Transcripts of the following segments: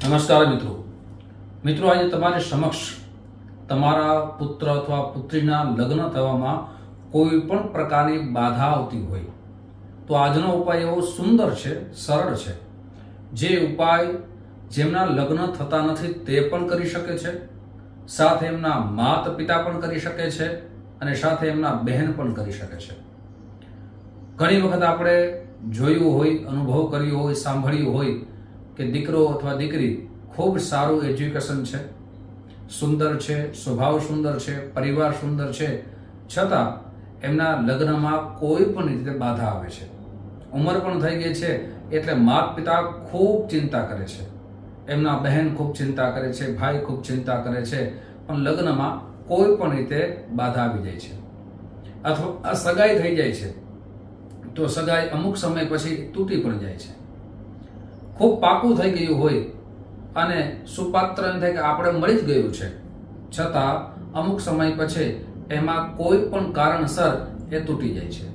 નમસ્કાર મિત્રો આજે તમારી સમક્ષ તમારા પુત્ર અથવા પુત્રીના લગ્ન થવામાં કોઈ પણ પ્રકારની બાધા આવતી હોય તો આજનો ઉપાય એવો સુંદર છે, સરળ છે, જે ઉપાય જેમના લગ્ન થતા નથી તે પણ કરી શકે છે, સાથે એમના માતા પિતા પણ કરી શકે છે અને સાથે એમના બહેન પણ કરી શકે છે. ઘણી વખત આપણે જોયું હોય, અનુભવ કર્યો હોય, સાંભળ્યું હોય કે દીકરો અથવા દીકરી ખૂબ સારું એજ્યુકેશન છે, સુંદર છે, સ્વભાવ સુંદર છે, પરિવાર સુંદર છે, છતાં એમના લગ્નમાં કોઈ પણ રીતે બાધા આવે છે. ઉંમર પણ થઈ ગઈ છે એટલે માતા પિતા ખૂબ ચિંતા કરે છે, એમના બહેન ખૂબ ચિંતા કરે છે, ભાઈ ખૂબ ચિંતા કરે છે, પણ લગ્નમાં કોઈ પણ રીતે બાધા આવી જાય છે. અથવા સગાઈ થઈ જાય છે તો સગાઈ અમુક સમય પછી તૂટી પણ જાય છે. ખૂબ પાકું થઈ ગયું હોય અને સુપાત્ર એમ થાય કે આપણે મળી જ ગયું છે, છતાં અમુક સમય પછી એમાં કોઈ પણ કારણસર એ તૂટી જાય છે.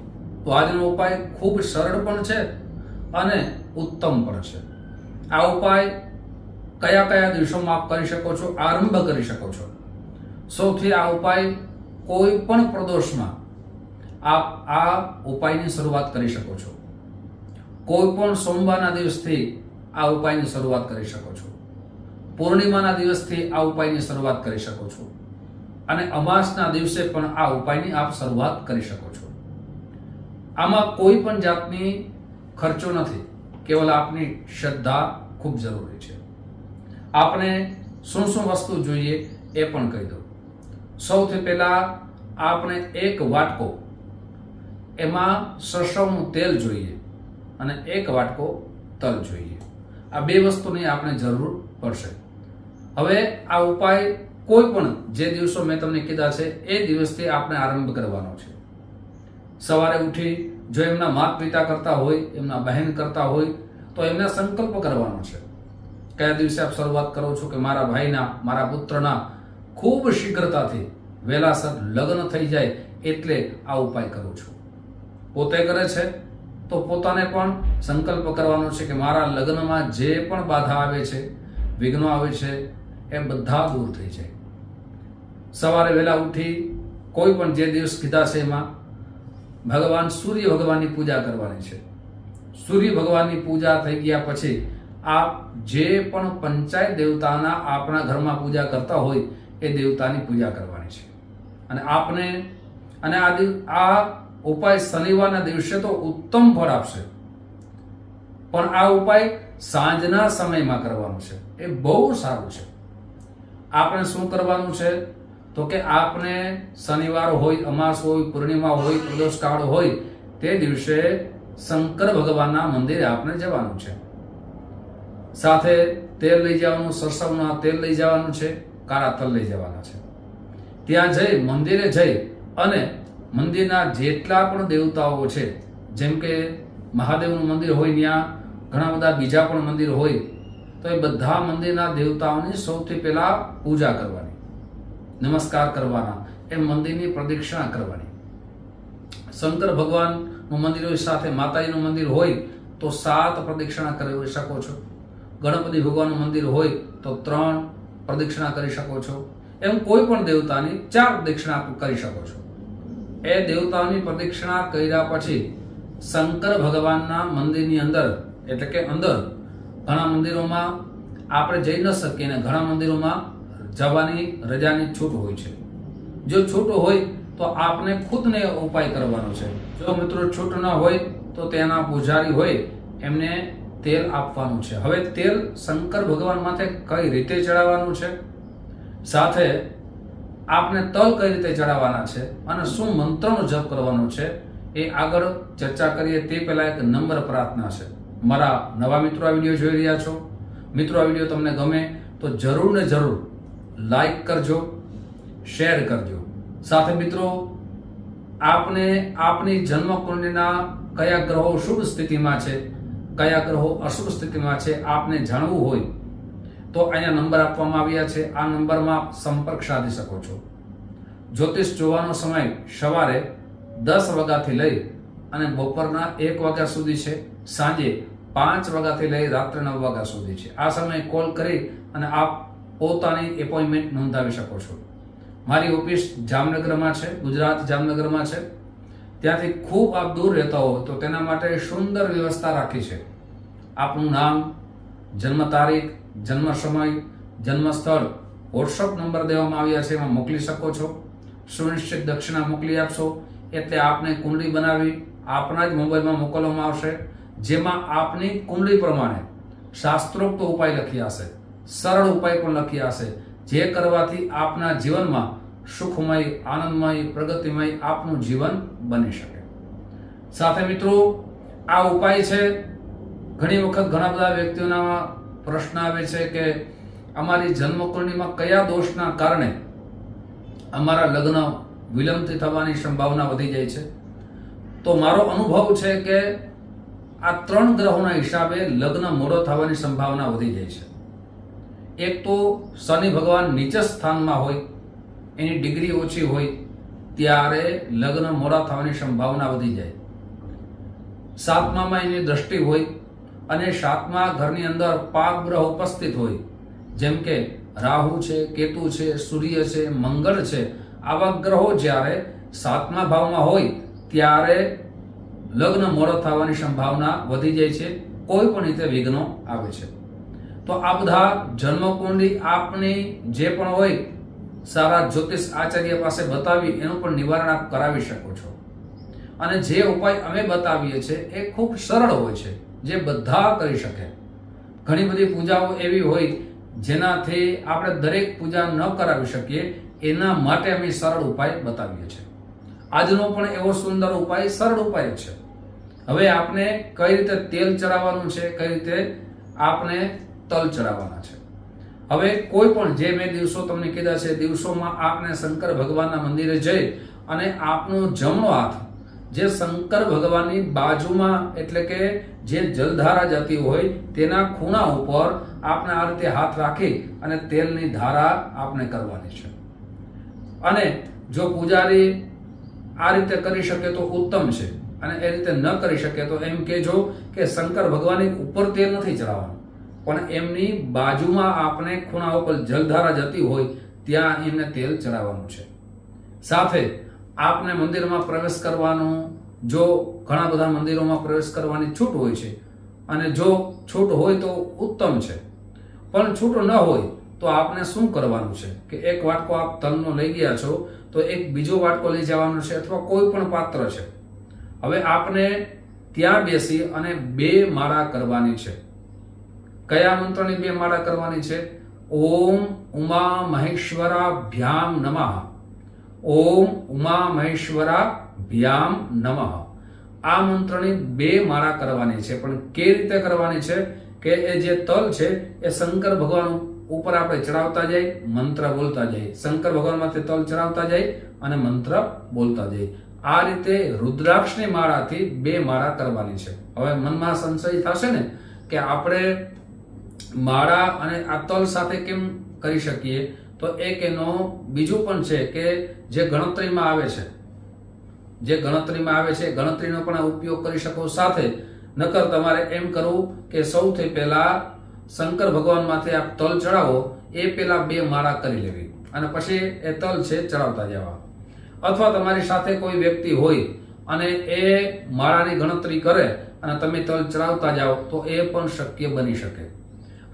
તો આજનો ઉપાય ખૂબ સરળ પણ છે અને ઉત્તમ પણ છે. આ ઉપાય કયા કયા દિવસોમાં આપ કરી શકો છો, આરંભ કરી શકો છો. સૌથી આ ઉપાય કોઈ પણ પ્રદોષમાં આપ આ ઉપાયની શરૂઆત કરી શકો છો. કોઈ પણ સોમવારના દિવસથી આ ઉપાયની શરૂઆત કરી શકો છો. પૂર્ણિમાના દિવસથી આ ઉપાયની શરૂઆત કરી શકો છો અને અમાસના દિવસે પણ આ ઉપાયની આપ શરૂઆત કરી શકો છો. આમાં કોઈ પણ જાતની ખર્ચો નથી, કેવલ આપની શ્રદ્ધા ખૂબ જરૂરી છે. આપને શું શું વસ્તુ જોઈએ એ પણ કહી દઉં. સૌથી પહેલા આપણે એક વાટકો એમાં સરસવનું તેલ જોઈએ અને એક વાટકો તલ જોઈએ. આ બે વસ્તુની આપણે જરૂર પડશે. હવે આ ઉપાય કોઈ પણ જે દિવસો મેં તમને કીધા છે એ દિવસથી આપણે આરંભ કરવાનો છે. સવારે ઉઠી જો એમના માતા પિતા કરતા હોય, એમના બહેન કરતા હોય તો એમને સંકલ્પ કરવાનો છે. કયા દિવસે આપ શરૂઆત કરો છો કે મારા ભાઈના, મારા પુત્રના ખૂબ શીઘ્રતાથી વહેલાસર લગ્ન થઈ જાય એટલે આ ઉપાય કરું છું. પોતે કરે છે તો પોતાને પણ સંકલ્પ કરવાનો છે કે મારા લગ્નમાં જે પણ બાધા આવે છે, વિઘ્નો આવે છે, એ બધા દૂર થઈ જાય. સવારે વહેલા ઉઠી કોઈ પણ જે દિવસ કીધા છે એમાં ભગવાન સૂર્ય ભગવાનની પૂજા કરવાની છે. સૂર્ય ભગવાનની પૂજા થઈ ગયા પછી આપ જે પણ પંચાયત દેવતાના આપણા ઘરમાં પૂજા કરતા હોય એ દેવતાની પૂજા કરવાની છે. અને આપને અને આ ઉપાય શનિવારના દિવસે તો ઉત્તમ ફળ આપશે, પણ આ ઉપાય સાંજના સમયમાં કરવાનો છે. એ બહુ સારું છે. આપણે શું કરવાનું છે તો કે આપણે શનિવાર હોય, અમાસ હોય, પૂર્ણિમા હોય, પ્રદોષ કાળ હોય તે દિવસે શંકર ભગવાનના મંદિરે આપણે જવાનું છે. સાથે તેલ લઈ જવાનું, સરસવના તેલ લઈ જવાનું છે, કાળા તલ લઈ જવાના છે. ત્યાં જઈ મંદિરે જઈ અને મંદિરના જેટલા પણ દેવતાઓ છે, જેમ કે મહાદેવનું મંદિર હોય, ત્યાં ઘણા બધા બીજા પણ મંદિર હોય, તો એ બધા મંદિરના દેવતાઓની સૌથી પહેલા પૂજા કરવાની, નમસ્કાર કરવાના, એ મંદિરની પ્રદક્ષિણા કરવાની. શંકર ભગવાનનું મંદિર હોય, સાથે માતાજીનું મંદિર હોય તો 7 પ્રદક્ષિણા કરી શકો છો. ગણપતિ ભગવાનનું મંદિર હોય તો 3 પ્રદક્ષિણા કરી શકો છો. એમ કોઈ પણ દેવતાની 4 પ્રદક્ષિણા કરી શકો છો. એ દેવતાઓની પ્રદક્ષિણા કર્યા પછી શંકર ભગવાનના મંદિરની અંદર, એટલે કે અંદર, ઘણા મંદિરોમાં આપણે જઈ ન શકીએ અને ઘણા મંદિરોમાં જવાની રજાની છૂટ હોય છે. જો છૂટ હોય તો આપને ખુદને ઉપાય કરવાનો છે. જો મિત્રો છૂટ ન હોય તો તેના પૂજારી હોય એમને તેલ આપવાનું છે. હવે તેલ શંકર ભગવાન માથે કઈ રીતે ચડાવવાનું છે, સાથે આપને તલ કઈ રીતે ચડાવવાના છે અને શું મંત્રનો જપ કરવાનો છે એ આગળ ચર્ચા કરીએ તે પહેલા એક નમ્ર પ્રાર્થના છે. મારા નવા મિત્રો આ વિડીયો જોઈ રહ્યા છો, મિત્રો આ વિડીયો તમને ગમે તો જરૂર ને જરૂર લાઈક કરજો, શેર કરજો. સાથે મિત્રો આપને આપની જન્મકુંડલીના કયા ગ્રહો શુભ સ્થિતિમાં છે, કયા ગ્રહો અશુભ સ્થિતિમાં છે આપને જાણવું હોય તો અહીંયા નંબર આપવામાં આવ્યા છે. આ નંબરમાં સંપર્ક સાધી શકો છો. જ્યોતિષ જોવાનો સમય સવારે 10 વાગ્યાથી લઈ અને બપોરના 1 વાગ્યા સુધી છે. સાંજે 5 વાગ્યાથી લઈ રાત્રે 9 વાગ્યા સુધી છે. આ સમયે કોલ કરી અને આપ પોતાની એપોઇન્ટમેન્ટ નોંધાવી શકો છો. મારી ઓફિસ જામનગરમાં છે, ગુજરાત જામનગરમાં છે. ત્યાંથી ખૂબ આપ દૂર રહેતા હો તો તેના માટે સુંદર વ્યવસ્થા રાખી છે. આપનું નામ, જન્મ તારીખ, જન્મ સમય, જન્મ સ્થળ, વોટ્સઅપ નંબર દેવામાં આવ્યા છે, એમાં મોકલી શકો છો. સુનિશ્ચિત દક્ષિણા મોકલી આપશો એટલે આપને કુંડળી બનાવી આપના જ મોબાઈલમાં મોકલવામાં આવશે, જેમાં આપની કુંડળી પ્રમાણે શાસ્ત્રોક્ત ઉપાય લખ્યા હશે, સરળ ઉપાય પણ લખ્યા હશે, જે કરવાથી આપના જીવનમાં સુખમય, આનંદમય, પ્રગતિમય આપનું જીવન બની શકે. સાથે મિત્રો, આ ઉપાય છે, ઘણી વખત ઘણા બધા વ્યક્તિઓના પ્રશ્ન આવે છે કે અમારી જન્મકુંડળીમાં કયા દોષના કારણે અમારા લગ્ન વિલંબથી થવાની સંભાવના વધી જાય છે. તો મારો અનુભવ છે કે આ 3 ગ્રહોના હિસાબે લગ્ન મોડો થવાની સંભાવના વધી જાય છે. એક તો શનિ ભગવાન નીચ સ્થાનમાં હોય, એની ડિગ્રી ઓછી હોય ત્યારે લગ્ન મોડા થવાની સંભાવના વધી જાય. 7મામાં એની દ્રષ્ટિ હોય અને 7મા ઘરની અંદર પાપ ગ્રહ ઉપસ્થિત હોય, જેમ કે રાહુ છે, કેતુ છે, સૂર્ય છે, મંગળ છે. આવા ગ્રહો જ્યારે 7મા ભાવમાં હોય ત્યારે લગ્ન મોડો થવાની સંભાવના વધી જાય છે, કોઈ પણ રીતે વિઘ્નો આવે છે. તો આ બધા જન્મકુંડળી આપની જે પણ હોય સારા જ્યોતિષ આચાર્ય પાસે બતાવી એનું પણ નિવારણ આપ કરાવી શકો છો. અને જે ઉપાય અમે બતાવીએ છીએ એ ખૂબ સરળ હોય છે, જે બધા કરી શકે. ઘણી બધી પૂજાઓ એવી હોય જેનાથી આપણે દરેક પૂજા ન કરાવી શકીએ, એના માટે અમે સરળ ઉપાય બતાવીએ છીએ. આજનો પણ એવો સુંદર ઉપાય સરળ ઉપાય છે. હવે આપને કઈ રીતે તેલ ચડાવવાનું છે, કઈ રીતે આપને તલ ચડાવવાના છે. હવે કોઈ પણ જે મેં દિવસો તમને કીધા છે, દિવસોમાં આપને શંકર ભગવાનના મંદિરે જઈ અને આપનો જમણો હાથ જે શંકર ભગવાનની બાજુમાં એટલે કે જે જલધારા જતી હોય તેના ખૂણા ઉપર આપને આ રીતે હાથ રાખી અને તેલની ધારા આપને કરવાની છે. અને જો પૂજારી આ રીતે કરી શકે તો ઉત્તમ છે, અને એ રીતે ન કરી શકે તો એમ કહેજો કે શંકર ભગવાનની ઉપર તેલ નથી ચડાવવાનું, પણ એમની બાજુમાં આપને ખૂણા ઉપર જલધારા જતી હોય ત્યાં એમને તેલ ચડાવવાનું છે. સાથે આપને મંદિરમાં પ્રવેશ કરવાનું, જો ઘણા બધા મંદિરોમાં પ્રવેશ કરવાની છૂટ હોય છે, અને જો છૂટ હોય તો ઉત્તમ છે, પણ છૂટ ન હોય તો આપને શું કરવાનું છે કે એક વાટકો આપ તલનો લઈ ગયા છો તો એક બીજો વાટકો લઈ જવાનો છે, અથવા કોઈ પણ પાત્ર છે. હવે આપને ત્યાં બેસી અને 2 માળા કરવાની છે. કયા મંત્રની 2 માળા કરવાની છે? ઓમ ઉમા મહેશ્વરાભ્યામ નમઃ. ઓમ ઉમા મહેશ્વરાભ્યામ નમઃ. આ મંત્રની 2 માળા કરવાની છે. પણ કેવી રીતે કરવાની છે કે એ જે તલ છે એ શંકર ભગવાન ઉપર આપણે ચડાવતા જઈએ, મંત્ર બોલતા જઈએ. શંકર ભગવાન માથે તલ ચડાવતા જઈએ અને મંત્ર બોલતા જઈએ. આ રીતે રુદ્રાક્ષની માળાથી 2 માળા કરવાની છે. હવે મનમાં સંશય થશે ને કે આપણે માળા અને આ તલ સાથે કેમ કરી શકીએ, તો એક એનો બીજું પણ છે કે જે ગણતરીમાં આવે છે, ગણતરીનો પણ ઉપયોગ કરી શકો. સાથે નકર તમારે એમ કરવું કે સૌથી પહેલા શંકર ભગવાન માથે આપ તલ ચડાવો, એ પહેલા 2 માળા કરી લેવી અને પછી એ તલ છે ચડાવતા જવા. અથવા તમારી સાથે કોઈ વ્યક્તિ હોય અને એ માળાની ગણતરી કરે અને તમે તલ ચડાવતા જાઓ તો એ પણ શક્ય બની શકે.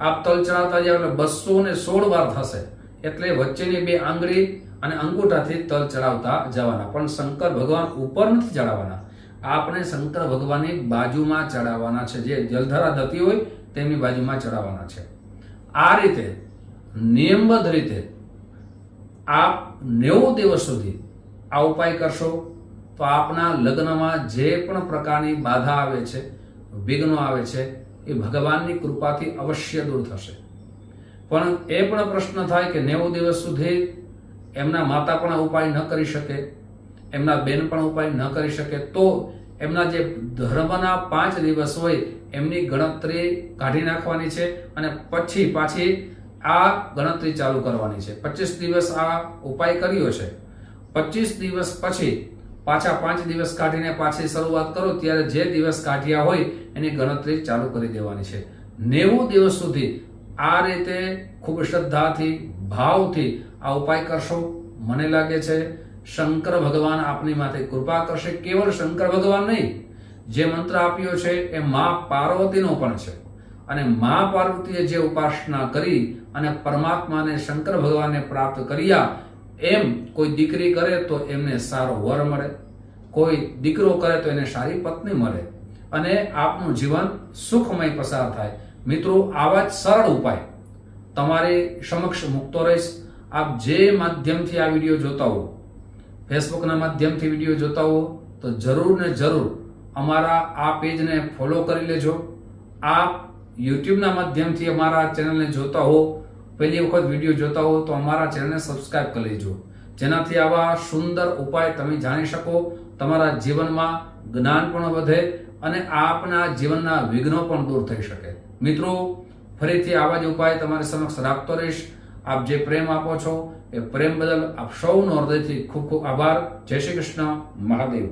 આપ તલ ચડાવતા જાઓ એટલે 216 વાર થશે, એટલે વચ્ચેની 2 આંગળી અને અંગૂઠાથી તલ ચડાવતા જવાના. પણ શંકર ભગવાન ઉપર નથી ચડાવવાના, આપણે શંકર ભગવાનની બાજુમાં ચડાવવાના છે. જે જલધારા થતી હોય તેમની બાજુમાં ચડાવવાના છે. આ રીતે નિયમબદ્ધ રીતે આપ 90 દિવસ સુધી આ ઉપાય કરશો તો આપના લગ્નમાં જે પણ પ્રકારની બાધા આવે છે, વિઘ્નો આવે છે, એ ભગવાનની કૃપાથી અવશ્ય દૂર થશે. પણ એ પણ પ્રશ્ન થાય કે 90 દિવસ સુધી એમના માતા પણ ઉપાય ન કરી શકે, એમના બેન પણ ઉપાય ન કરી શકે, તો એમના જે ધર્મના 5 દિવસ હોય એમની ગણતરી કાઢી નાખવાની છે અને પછી પાછી આ ગણતરી ચાલુ કરવાની છે. 25 દિવસ આ ઉપાય કર્યો છે, 25 દિવસ પછી પાછા 5 દિવસ કાઢીને પાછી શરૂઆત કરો ત્યારે જે દિવસ કાઢ્યા હોય એની ગણતરી ચાલુ કરી દેવાની છે. 90 દિવસ સુધી આ રીતે ખૂબ શ્રદ્ધાથી ભાવથી આ ઉપાય કરશો. મને લાગે છે શંકર ભગવાન આપની માથે કૃપા કરશે. કેવળ શંકર ભગવાન નહીં, જે મંત્ર આપ્યો છે એ મા પાર્વતીનો પણ છે અને મા પાર્વતીએ જે ઉપાસના કરી અને પરમાત્માને શંકર ભગવાનને પ્રાપ્ત કર્યા, એમ કોઈ દીકરી કરે તો એમને સારો વર મળે, કોઈ દીકરો કરે તો એને સારી પત્ની મળે અને આપનું જીવન સુખમય પસાર થાય. મિત્રો, આવા જ સરળ ઉપાય તમારી સમક્ષ મૂકતો રહીશ. આપ જે માધ્યમથી આ વિડીયો જોતા હો, ફેસબુકના માધ્યમથી વિડીયો જોતા હો, તો જરૂર ને જરૂર અમારા આ પેજને ફોલો કરી લેજો. આપ યુટ્યુબના માધ્યમથી અમારા ચેનલને જોતા હો, પહેલી વખત વિડીયો જોતા હો, તો અમારા ચેનલને સબસ્ક્રાઇબ કરી લેજો, જેનાથી આવા સુંદર ઉપાય તમે જાણી શકો, તમારા જીવનમાં જ્ઞાન પણ વધે અને આપના જીવનના વિઘ્નો પણ દૂર થઈ શકે. મિત્રો, ફરીથી આવા જ ઉપાય તમારી સમક્ષ રાખતો રહીશ. આપ જે પ્રેમ આપો છો એ પ્રેમ બદલ આપ સૌનો હૃદયથી ખૂબ ખૂબ આભાર. જય શ્રી કૃષ્ણ. મહાદેવ.